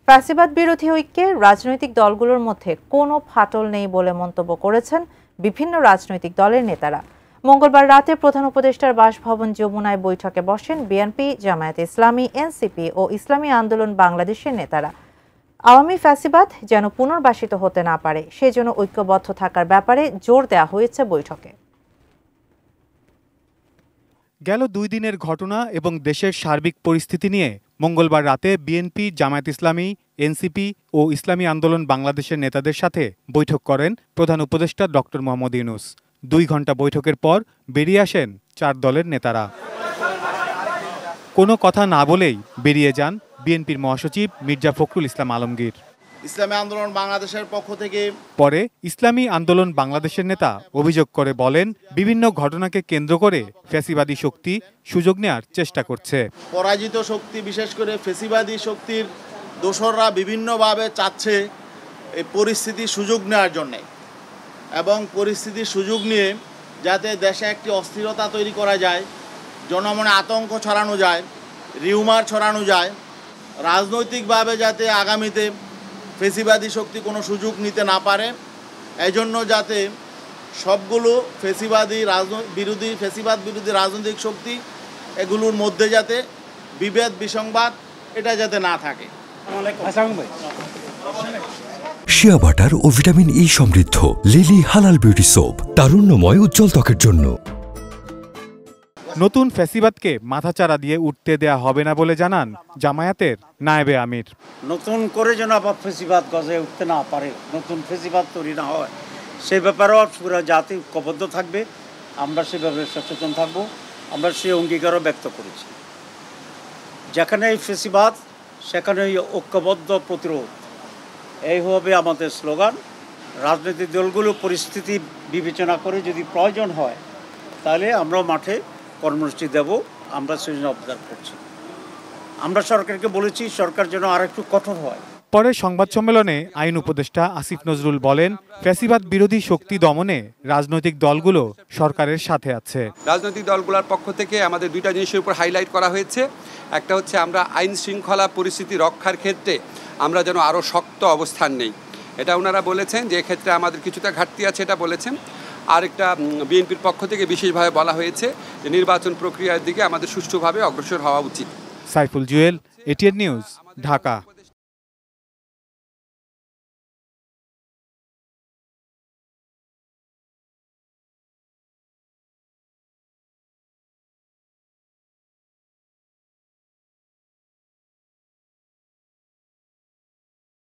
ফ্যাসিবাদ বিরোধী ঐক্যে রাজনৈতিক দলগুলোর মধ্যে কোনো ফাটল নেই বলে মন্তব্য করেছেন বিভিন্ন রাজনৈতিক দলের নেতারা। মঙ্গলবার রাতে প্রধান উপদেষ্টার বাসভবন যমুনায় বৈঠকে বসেন বিএনপি, জামায়াতে ইসলামী, এনসিপি ও ইসলামী আন্দোলন বাংলাদেশের নেতারা। আওয়ামী ফ্যাসিবাদ যেন পুনর্বাসিত হতে না পারে সেজন্য ঐক্যবদ্ধ থাকার ব্যাপারে জোর দেওয়া হয়েছে বৈঠকে। গেল 2 দিনের ঘটনা এবং দেশের সার্বিক পরিস্থিতি নিয়ে মঙ্গলবার রাতে বিএনপি, জামায়াত ইসলামী, এনসিপি ও ইসলামী আন্দোলন বাংলাদেশের নেতাদের সাথে বৈঠক করেন প্রধান উপদেষ্টা ডক্টর মোহাম্মদ ইউনূস। 2 ঘণ্টা বৈঠকের পর বেরিয়ে আসেন 4 দলের নেতারা। কোনো কথা না বলেই বেরিয়ে যান বিএনপির মহাসচিব মির্জা ফখরুল ইসলাম আলমগীর। ইসলামী আন্দোলন বাংলাদেশের পক্ষ থেকে পরে ইসলামী আন্দোলন বাংলাদেশের নেতা অভিযোগ করে বলেন, বিভিন্ন ঘটনাকে কেন্দ্র করে ফ্যাসিবাদী শক্তি সুযোগ নেয়ার চেষ্টা করছে। পরাজিত শক্তি, বিশেষ করে ফ্যাসিবাদী শক্তির দোসররা বিভিন্নভাবে চাচ্ছে এই পরিস্থিতির সুযোগ নেওয়ার জন্যে, এবং পরিস্থিতির সুযোগ নিয়ে যাতে দেশে একটি অস্থিরতা তৈরি করা যায়, জনমনে আতঙ্ক ছড়ানো যায়, রিউমার ছড়ানো যায়, রাজনৈতিকভাবে যাতে আগামীতে ফ্যাসিবাদী শক্তি কোনো সুযোগ নিতে না পারে, এজন্য যাতে সবগুলো ফ্যাসিবাদ বিরোধী রাজনৈতিক শক্তি এগুলোর মধ্যে যাতে বিভেদ বিসংবাদ এটা যাতে না থাকে। শিয়া বাটার ও ভিটামিন ই সমৃদ্ধ লিলি হালাল বিউটি সোপ, তারুণ্যময় উজ্জ্বল ত্বকের জন্য। নতুন ফ্যাসিবাদকে মাথাচাড়া দিয়ে উঠতে দেয়া হবে না বলে জানান জামায়াতের নায়েবে আমির। নতুন করে যেন আবার ফ্যাসিবাদ গজে উঠতে না পারে, নতুন ফ্যাসিবাদ তৈরি না হয়, সেই ব্যাপারেও পুরো জাতি ঐক্যবদ্ধ থাকবে। আমরা সেভাবে সচেতন থাকব। আমরা সেই অঙ্গীকারও ব্যক্ত করেছি। যেখানে এই ফ্যাসিবাদ সেখানে ঐক্যবদ্ধ প্রতিরোধ, এই হবে আমাদের স্লোগান। রাজনৈতিক দলগুলো পরিস্থিতি বিবেচনা করে যদি প্রয়োজন হয় তাহলে আমরাও মাঠে কর্মসূচি দেব। আমরা সেজন্য অবদান করছি। আমরা সরকারকে বলেছি সরকার যেন আরেকটু কঠোর হয়। পরে সংবাদ সম্মেলনে আইন উপদেষ্টা আসিফ নজরুল বলেন, ফ্যাসিবাদ বিরোধী শক্তি দমনে রাজনৈতিক দলগুলো সরকারের সাথে আছে। রাজনৈতিক দলগুলোর পক্ষ থেকে আমাদের 2টা জিনিসের উপর হাইলাইট করা হয়েছে। একটা হচ্ছে আমরা আইন শৃঙ্খলা পরিস্থিতি রক্ষার ক্ষেত্রে আমরা যেন আরও শক্ত অবস্থান নেই, এটা ওনারা বলেছেন যে এক্ষেত্রে আমাদের কিছুটা ঘাটতি আছে, এটা বলেছেন। আরেকটা বিএনপির পক্ষ থেকে বিশেষভাবে বলা হয়েছে যে নির্বাচন প্রক্রিয়ার দিকে আমাদের সুষ্ঠুভাবে অগ্রসর হওয়া উচিত। Saiful Jewel, ATN news, Dhaka.